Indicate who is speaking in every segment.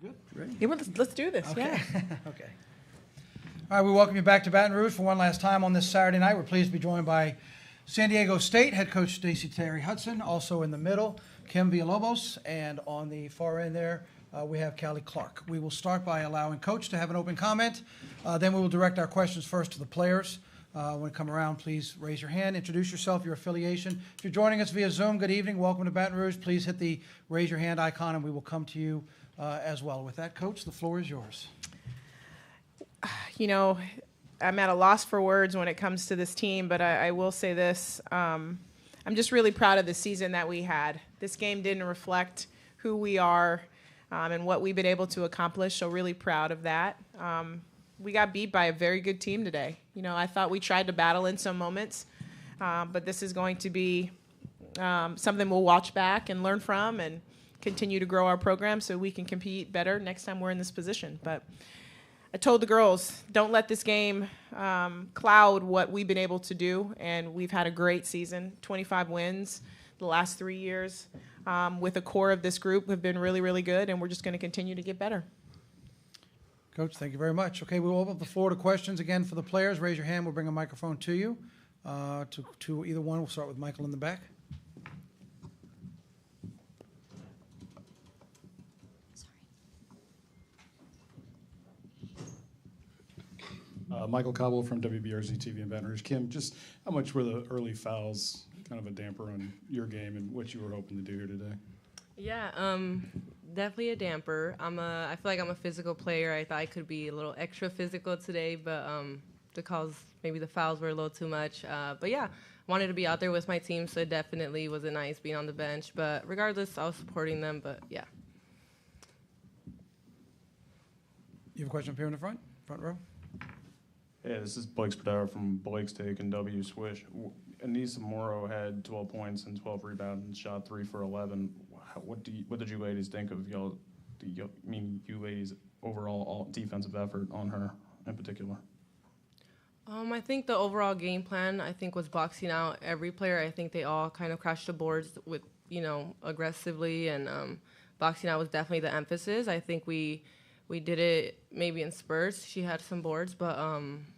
Speaker 1: Good. Ready?
Speaker 2: Yeah, well, let's do this.
Speaker 1: Okay.
Speaker 2: Yeah.
Speaker 1: Okay. All right, we welcome you back to Baton Rouge for one last time on this Saturday night. We're pleased to be joined by San Diego State head coach Stacey Terry Hudson. Also in the middle, Kim Villalobos, and on the far end there, we have Callie Clark. We will start by allowing Coach to have an open comment. Then we will direct our questions first to the players. When we come around, please raise your hand, introduce yourself, your affiliation. If you're joining us via Zoom, good evening. Welcome to Baton Rouge. Please hit the raise your hand icon, and we will come to you as well. With that, Coach, the floor is yours.
Speaker 2: You know, I'm at a loss for words when it comes to this team, but I will say this. I'm just really proud of the season that we had. This game didn't reflect who we are and what we've been able to accomplish, so really proud of that. We got beat by a very good team today. You know, I thought we tried to battle in some moments, but this is going to be something we'll watch back and learn from and continue to grow our program so we can compete better next time we're in this position. But I told the girls, don't let this game cloud what we've been able to do, and we've had a great season, 25 wins the last 3 years. With a core of this group have been really, really good, and we're just going to continue to get better.
Speaker 1: Coach, thank you very much. Okay, we will open up the floor to questions again for the players. Raise your hand. We'll bring a microphone to you. To either one. We'll start with Michael in the back.
Speaker 3: Michael Cobble from WBRZ TV in Baton Rouge. Kim, just how much were the early fouls kind of a damper on your game and what you were hoping to do here today?
Speaker 4: Yeah, definitely a damper. I feel like I'm a physical player. I thought I could be a little extra physical today, but maybe the fouls were a little too much. But yeah, wanted to be out there with my team, so it definitely wasn't nice being on the bench. But regardless, I was supporting them. But yeah.
Speaker 1: You have a question up here in the front row?
Speaker 5: Yeah, this is Blake Spadaro from Blake's Take and W Swish. Anissa Morrow had 12 points and 12 rebounds and shot 3 for 11. What did you ladies think of you ladies' overall defensive effort on her in particular?
Speaker 4: I think the overall game plan, was boxing out every player. I think they all kind of crashed the boards with, aggressively, and boxing out was definitely the emphasis. I think we did it maybe in spurts. She had some boards, but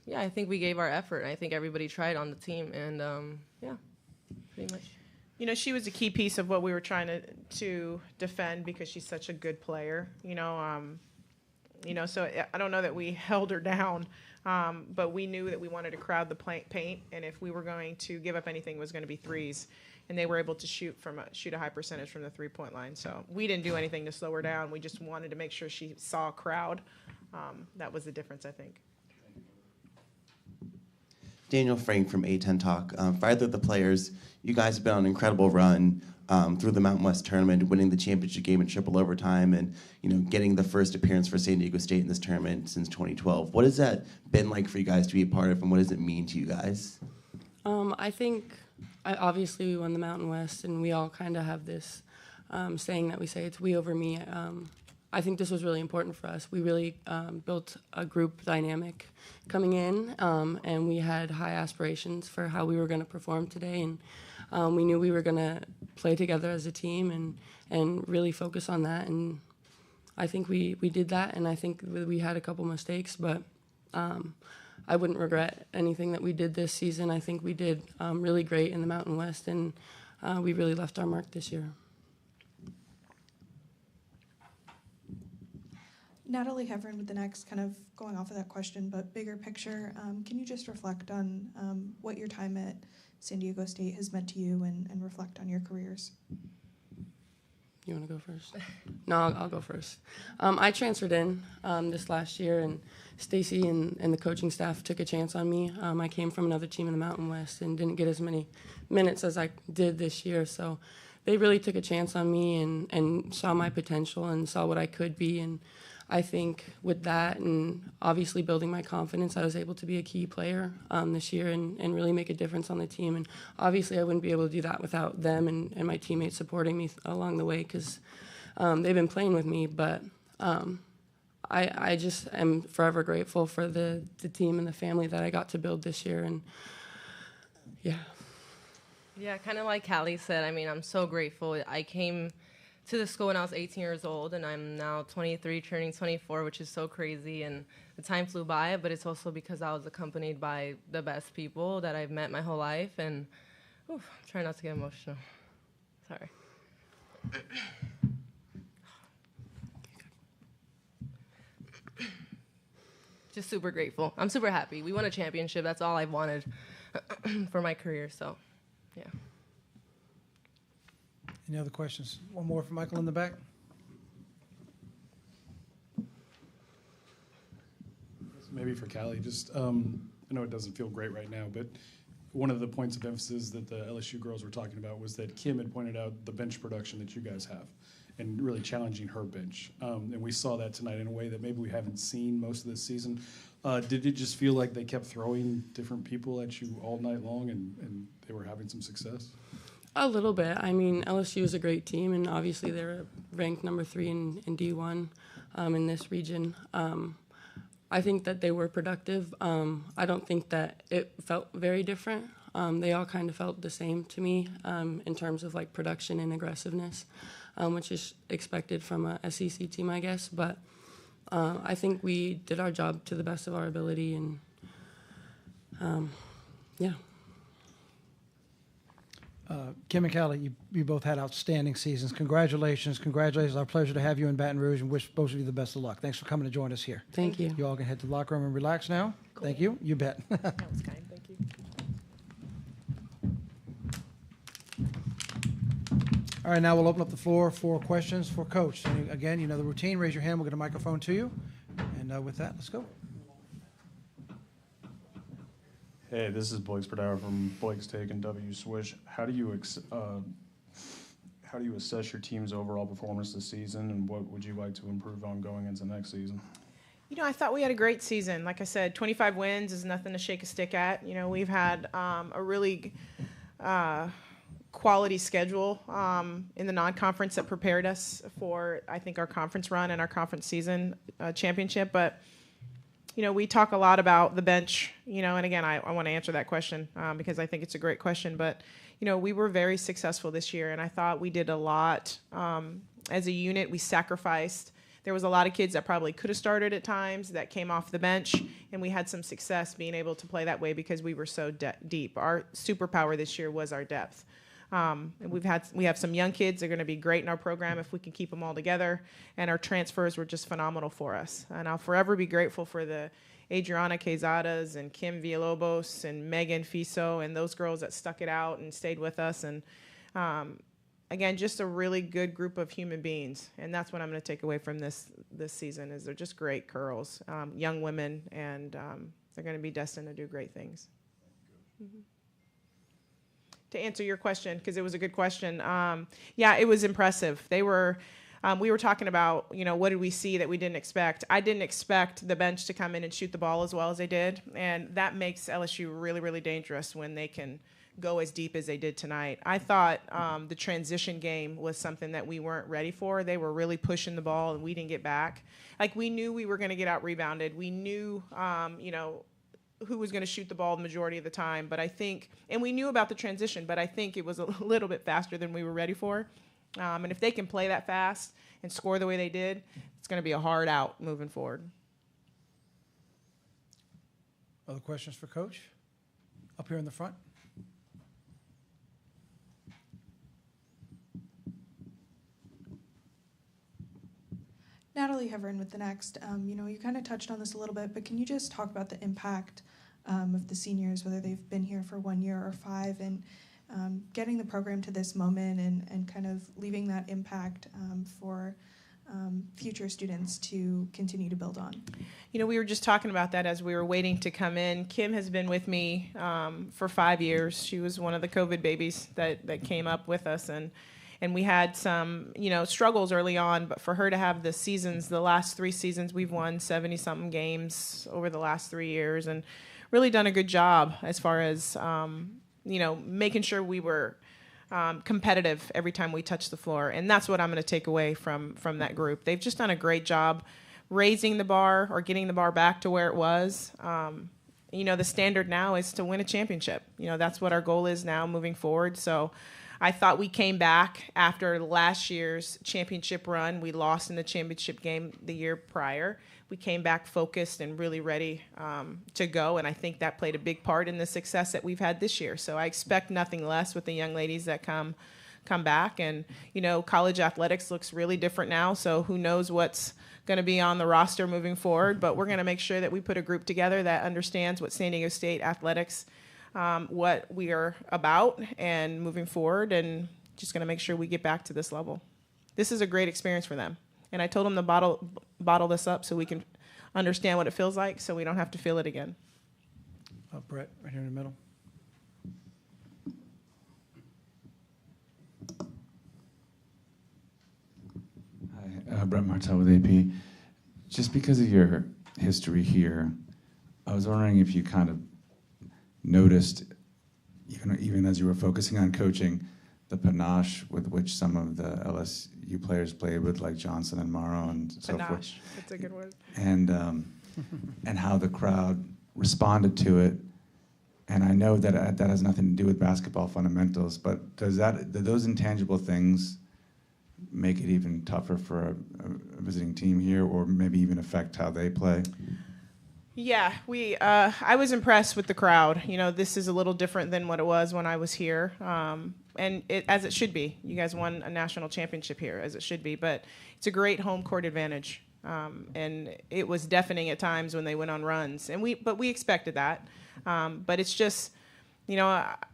Speaker 4: yeah, I think we gave our effort. I think everybody tried on the team, and yeah, pretty much.
Speaker 2: You know, she was a key piece of what we were trying to defend because she's such a good player. So I don't know that we held her down, but we knew that we wanted to crowd the paint, and if we were going to give up anything, it was going to be threes. And they were able to shoot a high percentage from the three-point line. So we didn't do anything to slow her down. We just wanted to make sure she saw a crowd. That was the difference, I think.
Speaker 6: Daniel Frank from A10 Talk. For either of the players, you guys have been on an incredible run through the Mountain West tournament, winning the championship game in triple overtime, and getting the first appearance for San Diego State in this tournament since 2012. What has that been like for you guys to be a part of, and what does it mean to you guys?
Speaker 7: Obviously, we won the Mountain West, and we all kind of have this saying that we say it's we over me. I think this was really important for us. We really built a group dynamic coming in, and we had high aspirations for how we were going to perform today, and we knew we were going to play together as a team and really focus on that, and I think we did that, and I think we had a couple mistakes, but I wouldn't regret anything that we did this season. I think we did really great in the Mountain West, and we really left our mark this year.
Speaker 8: Natalie Hevron with the next, kind of going off of that question, but bigger picture, can you just reflect on what your time at San Diego State has meant to you and reflect on your careers?
Speaker 7: You want to go first? No, I'll go first. I transferred in this last year, and Stacey and the coaching staff took a chance on me. I came from another team in the Mountain West and didn't get as many minutes as I did this year, so they really took a chance on me and saw my potential and saw what I could be, and I think with that and obviously building my confidence, I was able to be a key player this year and really make a difference on the team. And obviously I wouldn't be able to do that without them and my teammates supporting me along the way because they've been playing with me. But I just am forever grateful for the team and the family that I got to build this year. And yeah.
Speaker 4: Yeah, kind of like Callie said, I mean, I'm so grateful. I came to the school when I was 18 years old, and I'm now 23, turning 24, which is so crazy, and the time flew by, but it's also because I was accompanied by the best people that I've met my whole life, and I'm trying not to get emotional. Sorry. Just super grateful. I'm super happy. We won a championship. That's all I've wanted for my career, so yeah.
Speaker 1: Any other questions? One more for Michael in the back.
Speaker 3: Maybe for Callie, just I know it doesn't feel great right now, but one of the points of emphasis that the LSU girls were talking about was that Kim had pointed out the bench production that you guys have and really challenging her bench. And we saw that tonight in a way that maybe we haven't seen most of this season. Did it just feel like they kept throwing different people at you all night long and they were having some success?
Speaker 7: A little bit. I mean, LSU is a great team, and obviously they're ranked number 3 in D1 in this region. I think that they were productive. I don't think that it felt very different. They all kind of felt the same to me in terms of like production and aggressiveness, which is expected from a SEC team, I guess. But I think we did our job to the best of our ability, and yeah.
Speaker 1: Kim and Callie, you both had outstanding seasons. Congratulations. Congratulations. It's our pleasure to have you in Baton Rouge and wish both of you the best of luck. Thanks for coming to join us here.
Speaker 7: Thank you.
Speaker 1: You all can head to the locker room and relax now. Cool. Thank you. You bet.
Speaker 2: That was kind. Thank you.
Speaker 1: All right, now we'll open up the floor for questions for Coach. And again, you know the routine. Raise your hand. We'll get a microphone to you. And with that, let's go.
Speaker 5: Hey, this is Blake Spadauer from Blake's Take and W Swish. How do you assess your team's overall performance this season, and what would you like to improve on going into next season?
Speaker 2: You know, I thought we had a great season. Like I said, 25 wins is nothing to shake a stick at. You know, we've had a really quality schedule in the non-conference that prepared us for, I think, our conference run and our conference season championship. But you know, we talk a lot about the bench, you know, and again, I want to answer that question because I think it's a great question. But, you know, we were very successful this year, and I thought we did a lot. As a unit, we sacrificed. There was a lot of kids that probably could have started at times that came off the bench, and we had some success being able to play that way because we were so deep. Our superpower this year was our depth. And we have some young kids that are going to be great in our program if we can keep them all together. And our transfers were just phenomenal for us. And I'll forever be grateful for the Adriana Quezadas and Kim Villalobos and Megan Fiso and those girls that stuck it out and stayed with us. And again, just a really good group of human beings. And that's what I'm going to take away from this season is they're just great girls, young women, and they're going to be destined to do great things. Mm-hmm. To answer your question, because it was a good question, yeah, it was impressive. They were, we were talking about, you know, what did we see that we didn't expect? I didn't expect the bench to come in and shoot the ball as well as they did, and that makes LSU really, really dangerous when they can go as deep as they did tonight. I thought the transition game was something that we weren't ready for. They were really pushing the ball, and we didn't get back. Like, we knew we were going to get out-rebounded. We knew, you know, who was going to shoot the ball the majority of the time. But I think, and we knew about the transition, but I think it was a little bit faster than we were ready for. And if they can play that fast and score the way they did, it's going to be a hard out moving forward.
Speaker 1: Other questions for Coach? Up here in the front.
Speaker 8: Natalie Heverin with the next. You know, you kind of touched on this a little bit, but can you just talk about the impact of the seniors, whether they've been here for 1 year or 5, and getting the program to this moment and kind of leaving that impact for future students to continue to build on?
Speaker 2: You know, we were just talking about that as we were waiting to come in. Kim has been with me for 5 years. She was one of the COVID babies that came up with us, and we had some, you know, struggles early on, but for her to have the seasons, the last 3 seasons, we've won 70-something games over the last 3 years and really done a good job as far as, you know, making sure we were competitive every time we touched the floor. And that's what I'm going to take away from that group. They've just done a great job raising the bar or getting the bar back to where it was. You know, the standard now is to win a championship. You know, that's what our goal is now moving forward. So I thought we came back after last year's championship run. We lost in the championship game the year prior. We came back focused and really ready to go, and I think that played a big part in the success that we've had this year. So I expect nothing less with the young ladies that come back. And, college athletics looks really different now, so who knows what's going to be on the roster moving forward, but we're going to make sure that we put a group together that understands what San Diego State athletics, what we are about and moving forward, and just going to make sure we get back to this level. This is a great experience for them. And I told them to bottle this up so we can understand what it feels like so we don't have to feel it again.
Speaker 1: Brett, right here in the middle.
Speaker 9: Hi, Brett Martell with AP. Just because of your history here, I was wondering if you kind of noticed, even as you were focusing on coaching, the panache with which some of the LSU players played with, like Johnson and Morrow and so forth.
Speaker 2: Panache, that's a good word.
Speaker 9: And how the crowd responded to it. And I know that that has nothing to do with basketball fundamentals, but do those intangible things make it even tougher for a visiting team here, or maybe even affect how they play?
Speaker 2: Yeah, I was impressed with the crowd. This is a little different than what it was when I was here, and as it should be. You guys won a national championship here, as it should be, but it's a great home court advantage, and it was deafening at times when they went on runs, but we expected that. But it's just,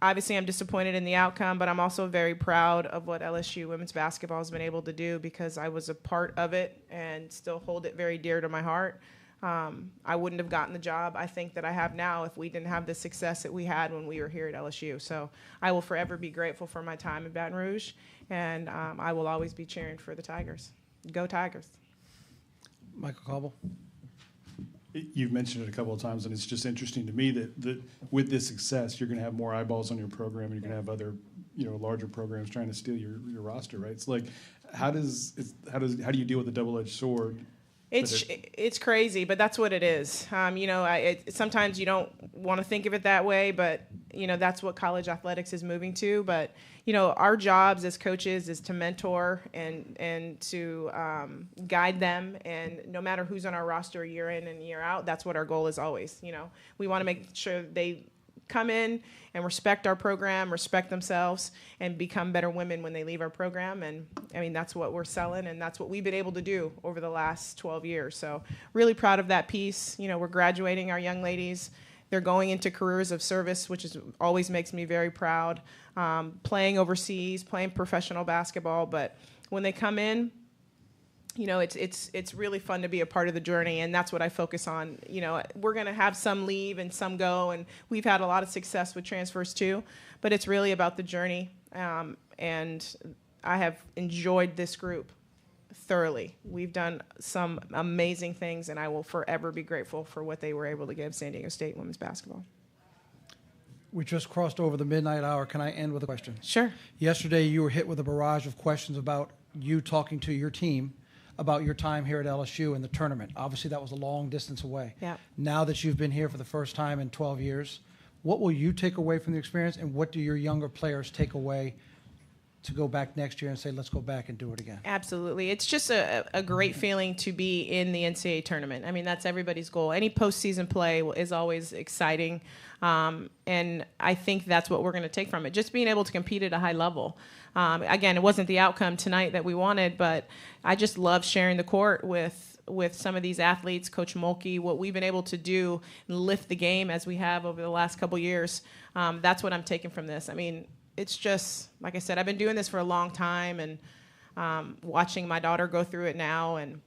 Speaker 2: obviously I'm disappointed in the outcome, but I'm also very proud of what LSU women's basketball has been able to do because I was a part of it and still hold it very dear to my heart. I wouldn't have gotten the job, I think, that I have now if we didn't have the success that we had when we were here at LSU. So I will forever be grateful for my time in Baton Rouge, and I will always be cheering for the Tigers. Go Tigers.
Speaker 1: Michael Cobble.
Speaker 3: You've mentioned it a couple of times, and it's just interesting to me that with this success, you're going to have more eyeballs on your program, and you're going to have other, larger programs trying to steal your roster, right? It's like, how do you deal with the double-edged sword?
Speaker 2: It's crazy, but that's what it is. Sometimes you don't want to think of it that way, but that's what college athletics is moving to. But our jobs as coaches is to mentor and to guide them. And no matter who's on our roster year in and year out, that's what our goal is always. We want to make sure they come in and respect our program, respect themselves, and become better women when they leave our program. And that's what we're selling, and that's what we've been able to do over the last 12 years. So really proud of that piece. We're graduating our young ladies. They're going into careers of service, which always makes me very proud. Playing overseas, playing professional basketball, but when they come in, it's really fun to be a part of the journey, and that's what I focus on. We're going to have some leave and some go, and we've had a lot of success with transfers too, but it's really about the journey, and I have enjoyed this group thoroughly. We've done some amazing things, and I will forever be grateful for what they were able to give San Diego State women's basketball.
Speaker 1: We just crossed over the midnight hour. Can I end with a question?
Speaker 2: Sure.
Speaker 1: Yesterday, you were hit with a barrage of questions about you talking to your team about your time here at LSU in the tournament. Obviously, that was a long distance away.
Speaker 2: Yeah.
Speaker 1: Now that you've been here for the first time in 12 years, what will you take away from the experience, and what do your younger players take away to go back next year and say, let's go back and do it again?
Speaker 2: Absolutely. It's just a great feeling to be in the NCAA tournament. That's everybody's goal. Any postseason play is always exciting, and I think that's what we're going to take from it, just being able to compete at a high level. Again, it wasn't the outcome tonight that we wanted, but I just love sharing the court with some of these athletes, Coach Mulkey, what we've been able to do and lift the game as we have over the last couple years. That's what I'm taking from this. It's just, like I said, I've been doing this for a long time, and watching my daughter go through it now, and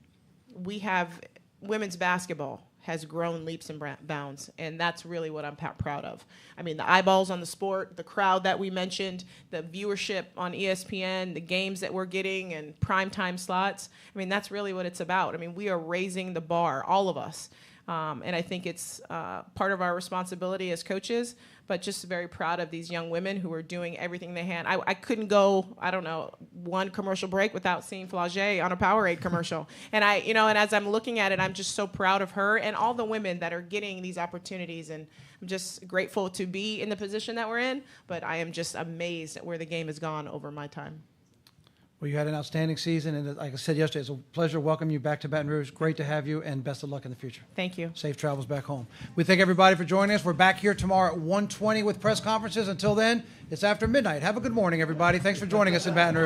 Speaker 2: we have women's basketball has grown leaps and bounds, and that's really what I'm proud of. The eyeballs on the sport, the crowd that we mentioned, the viewership on ESPN, the games that we're getting, and primetime slots. That's really what it's about. We are raising the bar, all of us. And I think it's part of our responsibility as coaches, but just very proud of these young women who are doing everything they can. I couldn't go, I don't know, one commercial break without seeing Flagey on a Powerade commercial. And and as I'm looking at it, I'm just so proud of her and all the women that are getting these opportunities. And I'm just grateful to be in the position that we're in, but I am just amazed at where the game has gone over my time.
Speaker 1: Well, you had an outstanding season, and like I said yesterday, it's a pleasure welcoming you back to Baton Rouge. Great to have you, and best of luck in the future.
Speaker 2: Thank you.
Speaker 1: Safe travels back home. We thank everybody for joining us. We're back here tomorrow at 1:20 with press conferences. Until then, it's after midnight. Have a good morning, everybody. Thanks for joining us in Baton Rouge.